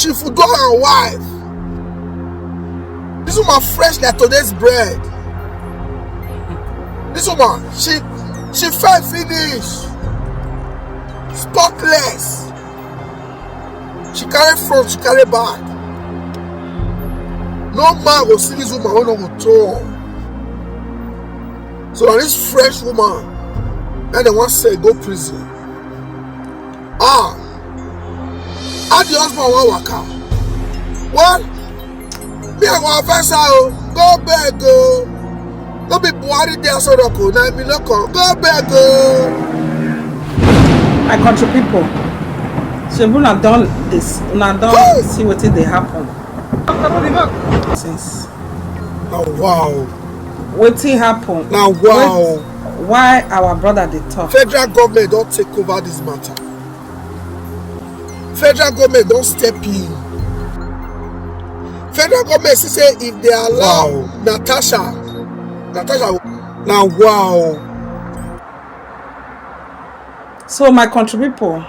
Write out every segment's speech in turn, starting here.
Chief Udo and wife. This woman fresh like today's bread. This woman, she fell finish. Spotless. She carry front, she carry back. No man will see this woman when no go talk. So now this fresh woman, and they want to say go prison. How the husband want waka? What? Me I go offense her. Go beg go. No be Buhari there so go. Now me no come. Go beg go. My country people. So una done this. Una done see what they happen. Since. Now wow. Wetin happen? Now wow. Why our brother dey talk? Federal government don't take over this matter. Federal government don't step in. Federal government say if they allow Natasha, now wow. So my country people,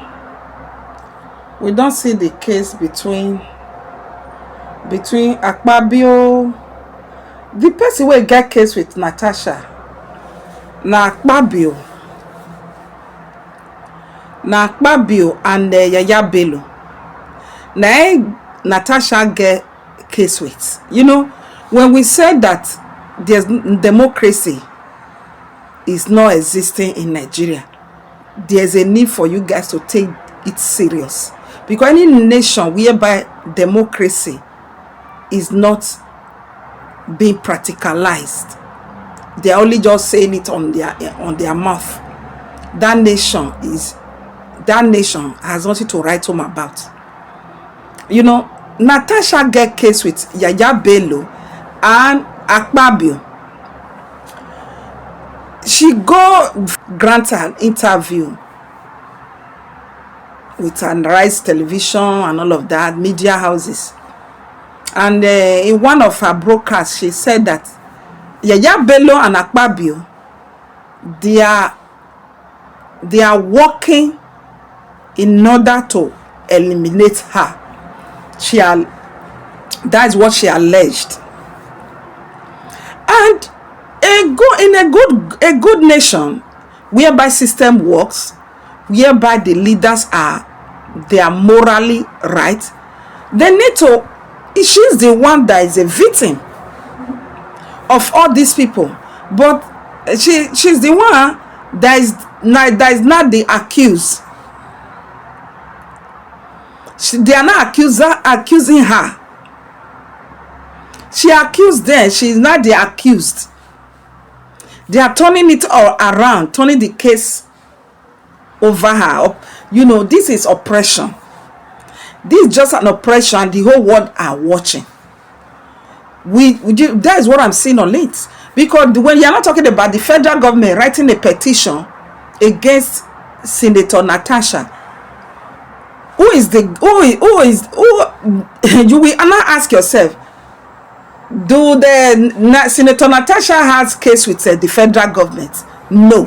we don't see the case between Akpabio, the person wey get case with Natasha. Na Akpabio and Yaya Bello. Na Natasha get case with. You know, when we said that there's democracy is not existing in Nigeria, there's a need for you guys to take it serious. Because any nation whereby democracy is not being practicalized, they're only just saying it on their mouth. That nation has nothing to write home about. You know, Natasha get case with Yaya Bello and Akpabio. She go grant an interview with Rise Television and all of that, media houses. And in one of her broadcasts, she said that Yaya Bello and Akpabio, they are working in order to eliminate her. That's what she alleged. And in a good nation, whereby system works, whereby the leaders they are morally right, they need to. She's the one that is a victim of all these people, but she's the one that is not the accused. They are not accusing her. She accused them. She's not the accused. They are turning it all around, turning the case over her. You know, this is oppression. This is just an oppression, and the whole world are watching. That is what I'm seeing on it. Because when you're not talking about the federal government writing a petition against Senator Natasha, you will not ask yourself, do the Senator Natasha has case with the federal government? No.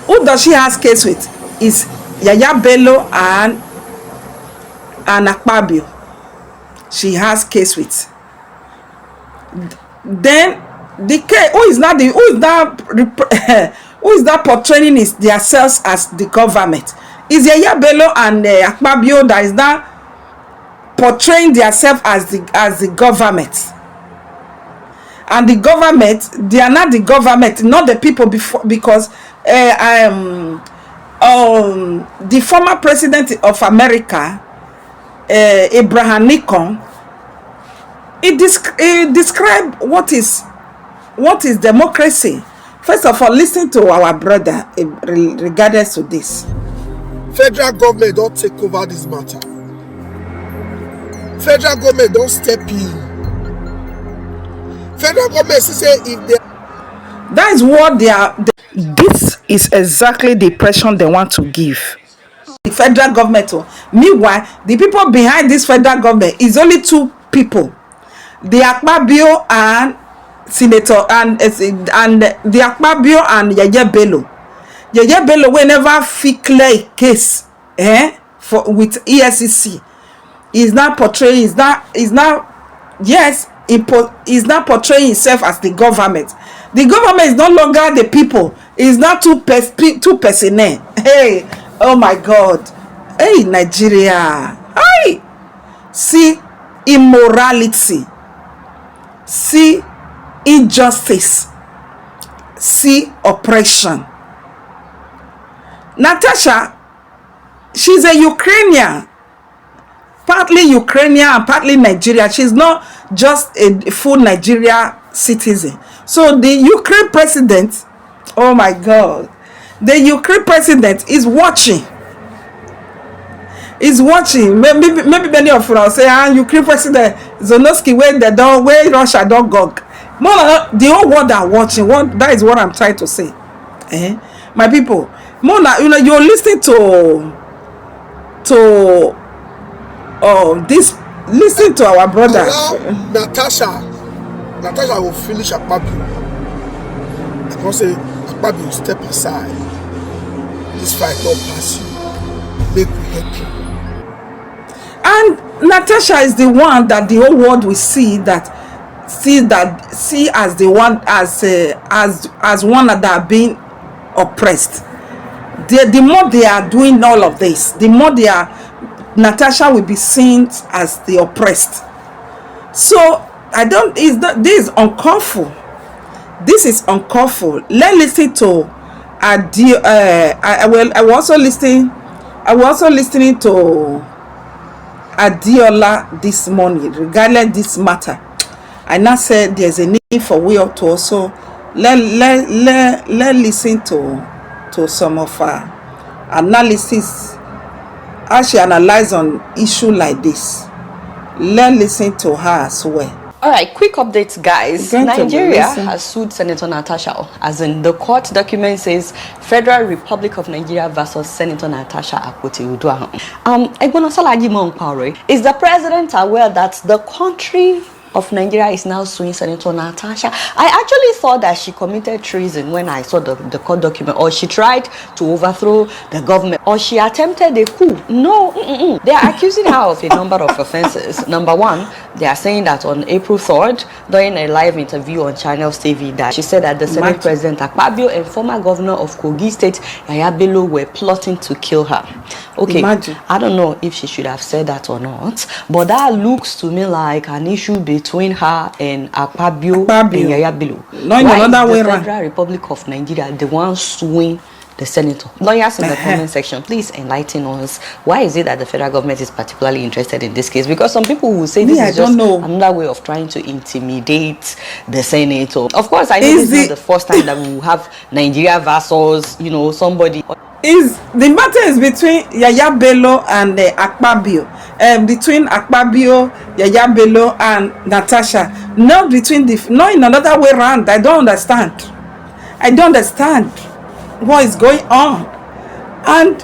Who does she has case with? Is Yaya Bello and Akpabio. She has case with. Then the case, who is that portraying themselves as the government? Is Yaya Bello and Akpabio that is now portraying themselves as the government? And the government, they are not the government, not the people before, because the former president of America, Abraham Lincoln, he described what is democracy. First of all, listen to our brother regarding to this. Federal government don't take over this matter. Federal government don't step in. Federal government say if they... That is what they are. This is exactly the impression they want to give. The federal government. Meanwhile, the people behind this federal government is only two people: the Akpabio and Senator and the Akpabio and Yaya Bello. Yaya Bello will never clear a case with ESCC. is not portraying, yes, is not portraying itself as the government. The government is no longer the people. It's not two personnel. Hey, oh my God. Hey, Nigeria. Hey, see immorality, see injustice, see oppression. Natasha, she's a Ukrainian, partly Ukrainian and partly Nigerian. She's not just a full Nigeria citizen. So the Ukraine president, oh my God, the Ukraine president is watching. Is watching. Maybe many of us say, Ukraine president Zelensky, where Russia don't go. More, the whole world are watching. That is what I'm trying to say. My people, more, you're listening to this. Listen to our brother. Natasha will finish Akpabio. I can say Akpabio, step aside. This fight don't pass you. Make we help you. And Natasha is the one that the whole world will see as the one, as one that are being oppressed. The more they are doing all of this, the more Natasha will be seen as the oppressed. So this is uncalled for. This is uncalled for. Let's listen to I was also listening to Adiola this morning regarding this matter. I now said there's a need for we ought to also let listen to some of her analysis as she analyze on issue like this. Let's listen to her as well. All right, quick updates, guys. Nigeria has sued Senator Natasha, as in the court document says Federal Republic of Nigeria versus Senator Natasha Akpoti-Uduaghan. Is the president aware that the country of Nigeria is now suing Senator Natasha? I actually thought that she committed treason when I saw the court document, or she tried to overthrow the government, or she attempted a coup. No, they are accusing her of a number of offenses. Number one, they are saying that on April 3rd, during a live interview on Channels TV, that she said that the Senate President Akpabio and former governor of Kogi State, Yaya Bello, were plotting to kill her. Okay, I don't know if she should have said that or not, but that looks to me like an issue between her and Akpabio and Yaya Bello. No, in another way around. The Federal Republic of Nigeria, the one suing the senator. Lawyers in the comment section, please enlighten us. Why is it that the federal government is particularly interested in this case? Because some people will say this is just another way of trying to intimidate the senator. Of course, I know this is not the first time that we will have Nigeria versus, somebody. The matter is between Yaya Bello and Akpabio. Between Akpabio, Yaya Bello and Natasha. Not in another way around. I don't understand what is going on. And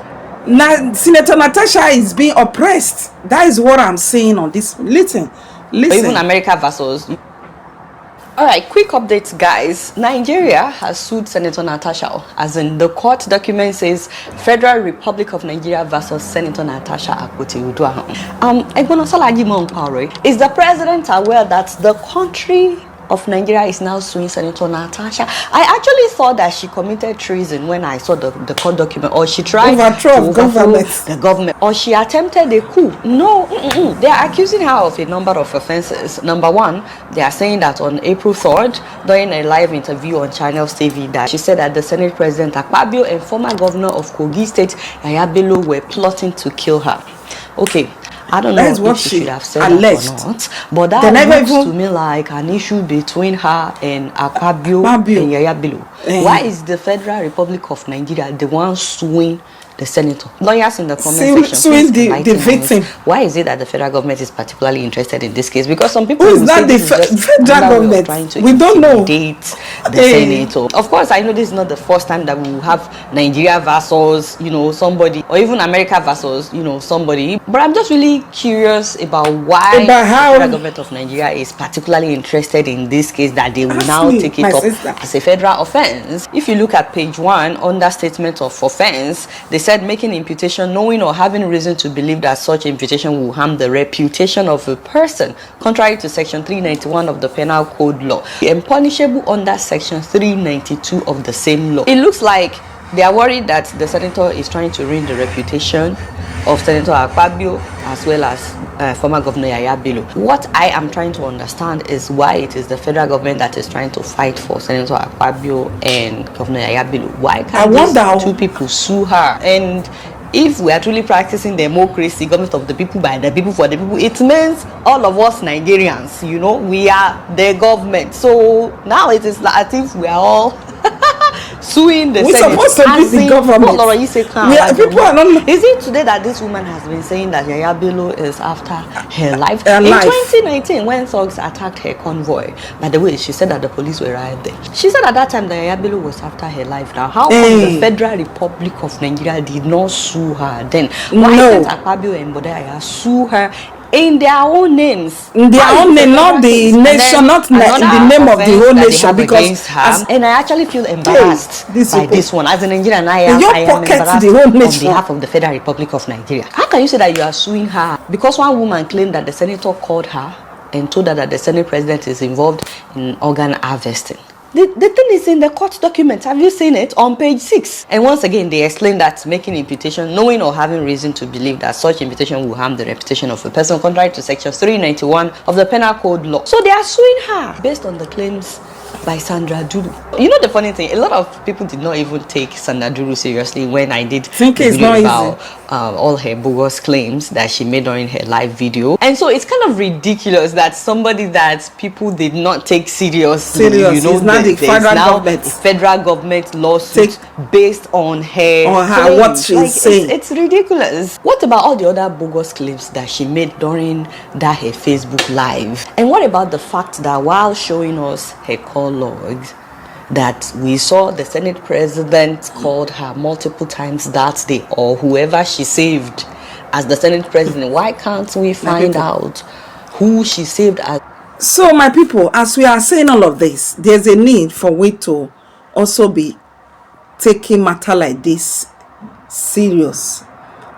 Senator Natasha is being oppressed. That is what I'm saying on this. Listen. Even America versus. All right, quick updates, guys. Nigeria has sued Senator Natasha, as in the court document says Federal Republic of Nigeria versus Senator Natasha Akpoti-Uduaghan. Is the president aware that the country of Nigeria is now suing Senator Natasha? I actually thought that she committed treason when I saw the court document, or she tried to overthrow the government, or she attempted a coup. No, they are accusing her of a number of offenses. Number one, they are saying that on April 3rd, during a live interview on Channels TV, that she said that the Senate President Akpabio and former governor of Kogi State, Yaya Bello, were plotting to kill her. Okay, I don't know if she should have said that or not, but that looks to me like an issue between her and Akpabio and Yaya Bello. Why is the Federal Republic of Nigeria the one suing the senator? Lawyers in the comment section, suing the victim. Why is it that the federal government is particularly interested in this case? Because some people will say this is just federal government. Trying to we don't know. The senator. Of course, I know this is not the first time that we will have Nigeria versus somebody, or even America versus somebody. But I'm just really curious about why the federal government of Nigeria is particularly interested in this case, that they will now take it up as a federal offense. If you look at page 1 under statement of offense, they said making imputation knowing or having reason to believe that such imputation will harm the reputation of a person, contrary to section 391 of the Penal Code law, and punishable under section 392 of the same law. It looks like they are worried that the senator is trying to ruin the reputation of Senator Akpabio as well as former Governor Yaya Bello. What I am trying to understand is why it is the federal government that is trying to fight for Senator Akpabio and Governor Yaya Bello. Why can't these two people sue her? And if we are truly practicing democracy, government of the people, by the people, for the people, it means all of us Nigerians, you know, we are the government. So now it is like as if we are all suing the We're Senate. Supposed to be the government. People are not. Is it today that this woman has been saying that Yaya Bello is after her life? In 2019, when thugs attacked her convoy, by the way, she said that the police were right there. She said at that time that Yaya Bello was after her life. Now, how come the Federal Republic of Nigeria did not sue her then? Why did Akpabio and Bodaya sue her in their own names? In their own name, not the nation, not in the name of the whole nation. Because and I actually feel embarrassed by this one. As a Nigerian, I am embarrassed the whole nation. on behalf of the Federal Republic of Nigeria. How can you say that you are suing her? Because one woman claimed that the senator called her and told her that the Senate president is involved in organ harvesting. The thing is in the court document. Have you seen it? On page 6. And once again, they explain that making imputation, knowing or having reason to believe that such imputation will harm the reputation of a person, contrary to section 391 of the Penal Code law. So they are suing her based on the claims by Sandra Duru. You know the funny thing, a lot of people did not even take Sandra Duru seriously when I did about all her bogus claims that she made during her live video. And so it's kind of ridiculous that somebody that people did not take seriously, you know, the federal government lawsuit based on her what she's saying. It's ridiculous. What about all the other bogus claims that she made during that her Facebook live? And what about the fact that while showing us her call logs, that we saw the Senate president called her multiple times that day, or whoever she saved as the Senate president? Why can't we find out who she saved as? So my people, as we are saying all of this, there's a need for we to also be taking matter like this serious,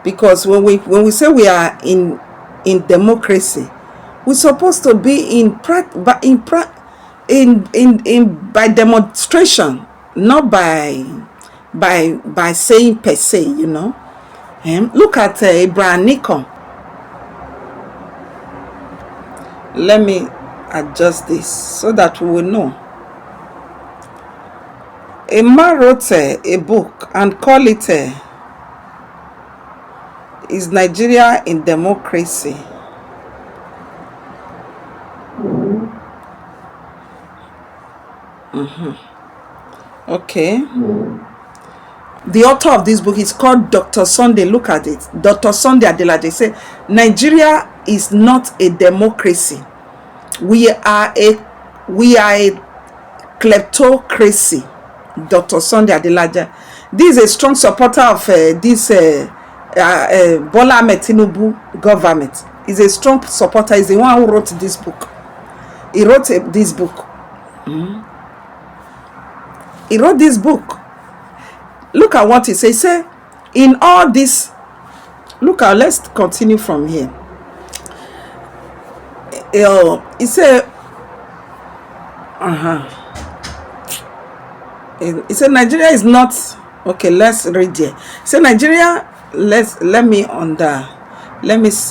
because when we say we are in democracy, we're supposed to be by demonstration, not by saying per se, you know. Look at Abraham Lincoln. Let me adjust this so that we will know. A man wrote a book and called it Is Nigeria in Democracy? Okay. The author of this book is called Dr. Sunday. Look at it. Dr. Sunday Adelaide said, Nigeria is not a democracy. We are a kleptocracy. Dr. Sunday Adelaide. This is a strong supporter of this Bola Ahmed Tinubu government. He's a strong supporter. He's the one who wrote this book. He wrote this book. He wrote this book. Look at what he says. He said, in all this, look at, let's continue from here. He said, he said, Nigeria is not, okay, let's read here. He said, Nigeria, let me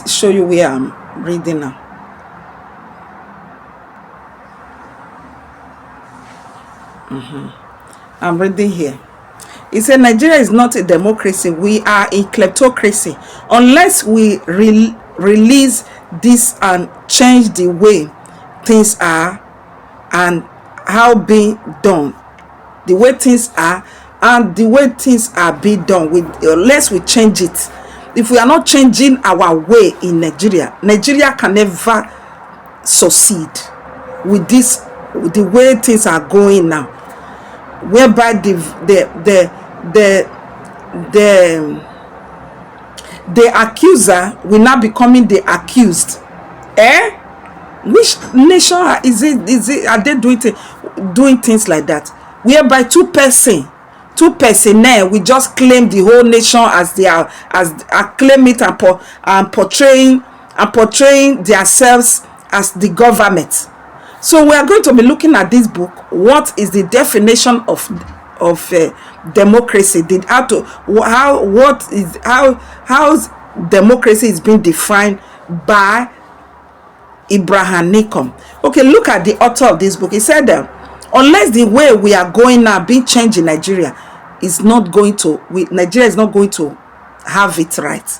show you where I'm reading now. I'm reading here. He said, Nigeria is not a democracy. We are a kleptocracy. Unless we release this and change the way things are and how being done. The way things are and the way things are being done. Unless we change it. If we are not changing our way in Nigeria, Nigeria can never succeed with the way things are going now. Whereby the accuser will now becoming the accused. Which nation is it? Are they doing things like that? Whereby two persons two personnel will just claim the whole nation as they are, claim it and portraying themselves as the government. So we are going to be looking at this book. What is the definition of democracy? How democracy is being defined by Abraham Lincoln. Okay, look at the author of this book. He said that unless the way we are going now being changed in Nigeria is not going to, Nigeria is not going to have it right.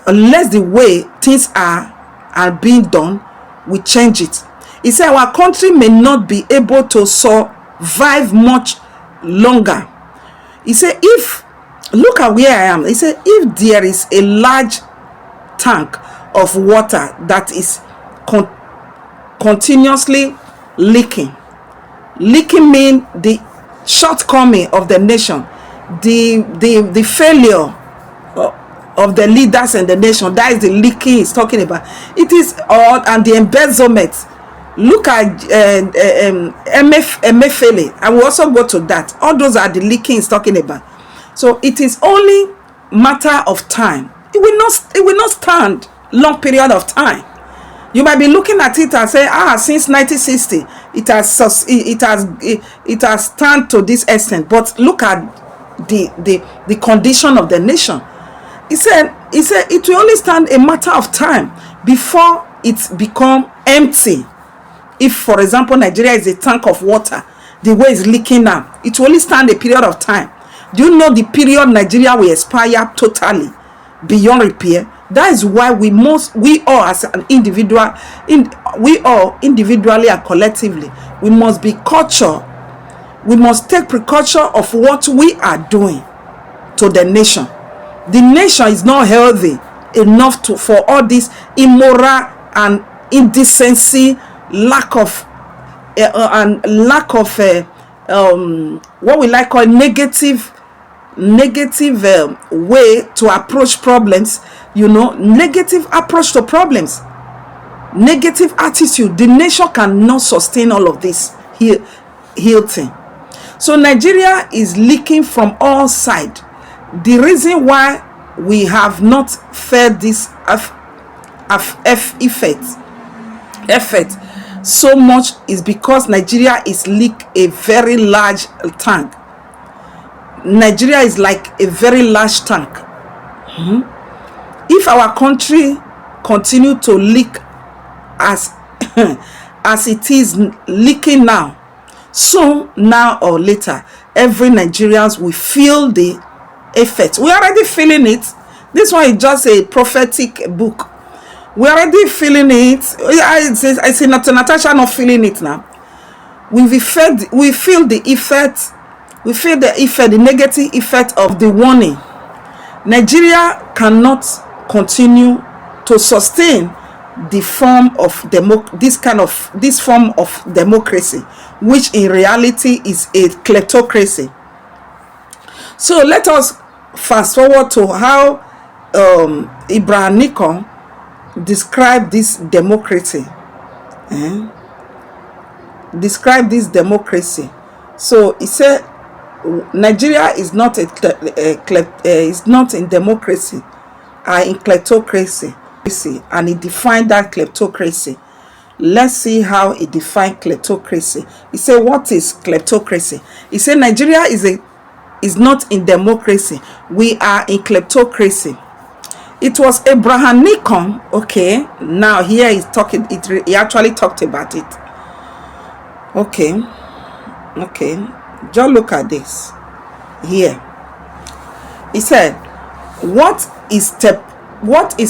Unless the way things are being done, we change it. He said our country may not be able to survive much longer. He said, look at where I am. He said, if there is a large tank of water that is continuously leaking mean the shortcoming of the nation, the failure of the leaders in the nation. That is the leaking he's talking about. It is all, and the embezzlement. Look at Emefiele. I will also go to that. All those are the leaking he's talking about. So it is only matter of time. It will not stand long period of time. You might be looking at it and say, since 1960 it has stand to this extent. But look at the condition of the nation. He said it will only stand a matter of time before it become empty. If, for example, Nigeria is a tank of water, the way it's leaking now, it will only stand a period of time. Do you know the period Nigeria will expire totally beyond repair? That is why we all as an individual, we all individually and collectively, we must be culture. We must take precaution of what we are doing to the nation. The nation is not healthy enough for all this immoral and indecency, lack of what we like call negative way to approach problems. Negative approach to problems, negative attitude. The nation cannot sustain all of this thing. So Nigeria is leaking from all sides. The reason why we have not felt this effect so much is because Nigeria is leak a very large tank. Nigeria is like a very large tank. If our country continue to leak as it is leaking now, soon, now or later, every Nigerians will feel the effect. We're already feeling it. This one is just a prophetic book. We're already feeling it. I see Natasha not feeling it now. We feel the effect. We feel the effect, the negative effect of the warning. Nigeria cannot continue to sustain the form of this form of democracy, which in reality is a kleptocracy. So let us fast forward to how Abraham Lincoln described this democracy. Describe this democracy. So he said Nigeria is not is not in democracy, in kleptocracy. And he defined that kleptocracy. Let's see how he defined kleptocracy. He said, what is kleptocracy? He said Nigeria is not in democracy. We are in kleptocracy. It was Abraham Lincoln. Okay, now here he's talking. He actually talked about it. Okay. Just look at this here. He said, what is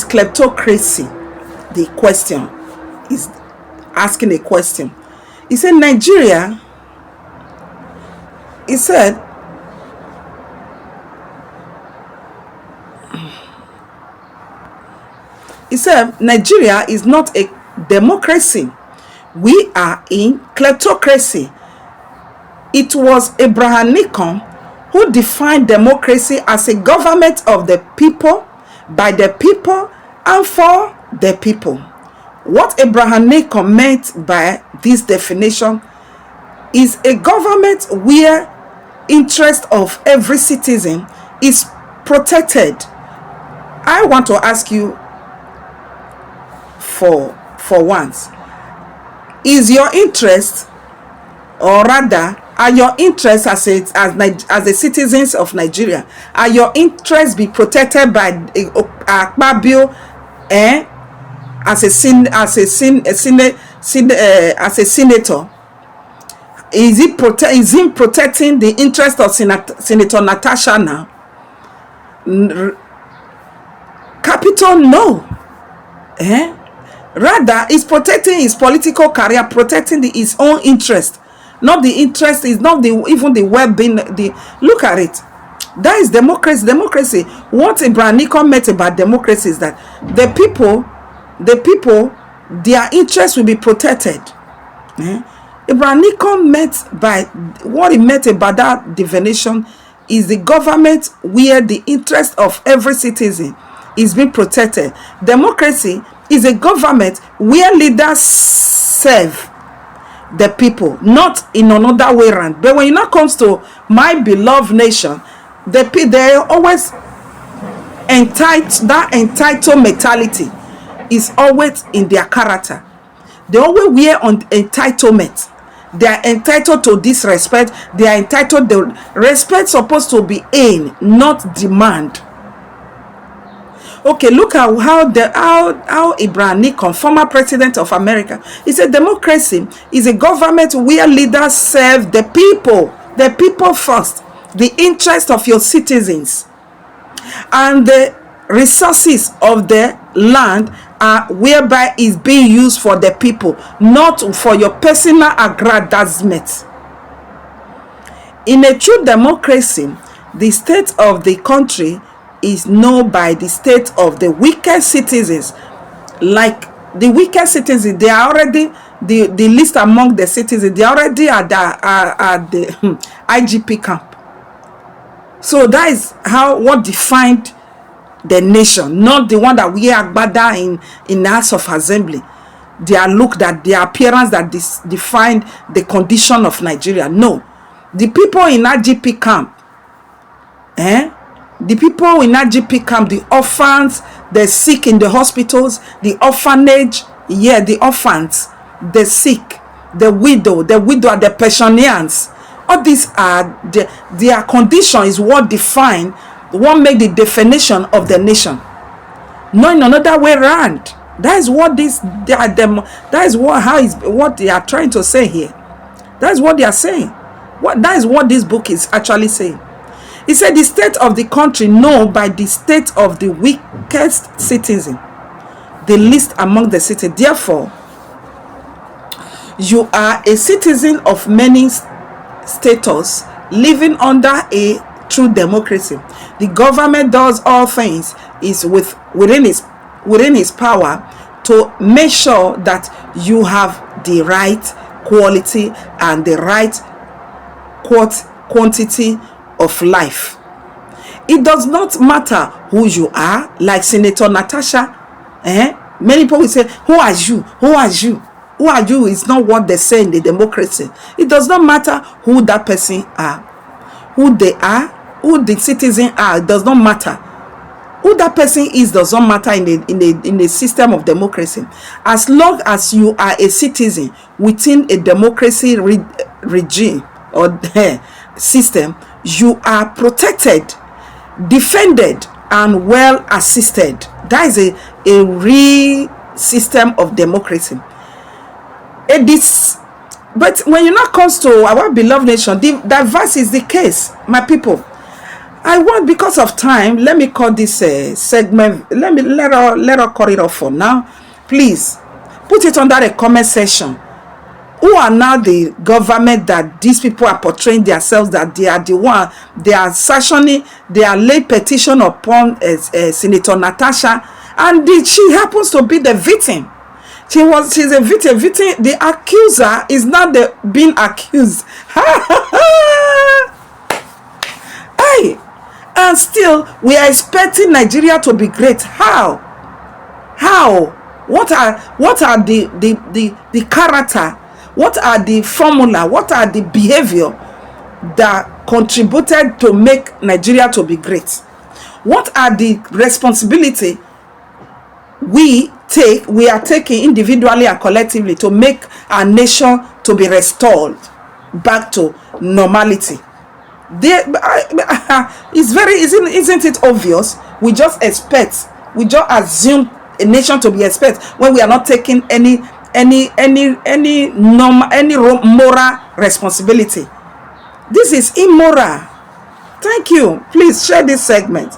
kleptocracy? The question is asking a question. He said Nigeria, he said Nigeria is not a democracy. We are in kleptocracy. It was Abraham Lincoln who defined democracy as a government of the people, by the people, and for the people. What Abraham Lincoln meant by this definition is a government where interest of every citizen is protected. I want to ask you for once, is your interest, or rather are your interests as the citizens of Nigeria, are your interests be protected by Akpabio as a senator? Is he protecting the interest of Senator Natasha now? Capital no. Rather, he's protecting his political career, protecting his own interest. Not the interest, is not even the well-being. Look at it. That is democracy. Democracy. What Abraham Lincoln meant about democracy is that the people, their interests will be protected. Abraham Lincoln meant by what he meant about that definition is the government where the interest of every citizen is being protected. Democracy is a government where leaders serve the people, not in another way around. But when it comes to my beloved nation, they always that entitled mentality is always in their character. They always wear on entitlement. They are entitled to disrespect. They are entitled. The respect supposed to be aim, not demand. Okay, look at how Abraham Lincoln, former president of America, he said democracy is a government where leaders serve the people first, the interest of your citizens, and the resources of the land are whereby is being used for the people, not for your personal aggrandizement. In a true democracy, the state of the country is known by the state of the weakest citizens. Like the weakest citizens, they are already the least among the citizens. They already are the IGP camp. So that is what defined the nation, not the one that we are agbada in the House of Assembly. Their look, that their appearance that defined the condition of Nigeria. No, the people in IGP camp, the people in IGP camp, the orphans, the sick in the hospitals, the orphanage, the orphans, the sick, the widow, and the pensioners. All these are their condition is what define, what make the definition of the nation. Not in another way around. That is what what they are trying to say here. That is what they are saying. That is what this book is actually saying. He said the state of the country known by the state of the weakest citizen, the least among the citizens. Therefore, you are a citizen of many status living under a true democracy. The government does all things is within its power to make sure that you have the right quality and the right quantity of life. It does not matter who you are, like Senator Natasha. Many people will say, who are you? Who are you? Who are you is not what they say in the democracy. It does not matter who that person are, who they are, who the citizen are. It does not matter. Who that person is does not matter in the system of democracy. As long as you are a citizen within a democracy regime or system, you are protected, defended, and well assisted. That is a real system of democracy. But when it now comes to our beloved nation, the verse is the case, my people. I want, because of time, let me call this segment. Let her call it off for now. Please put it under the comment section. Who are now the government that these people are portraying themselves that they are the one, they are sanctioning, they are laying petition upon Senator Natasha, and she happens to be the victim. She's a victim. The accuser is not being accused. Hey, and still we are expecting Nigeria to be great. How? What are the character? What are the formula? What are the behavior that contributed to make Nigeria to be great? What are the responsibility we are taking individually and collectively to make our nation to be restored back to normality? Isn't it obvious? We just assume a nation to be expect when we are not taking any moral responsibility. This is immoral. Thank you. Please share this segment.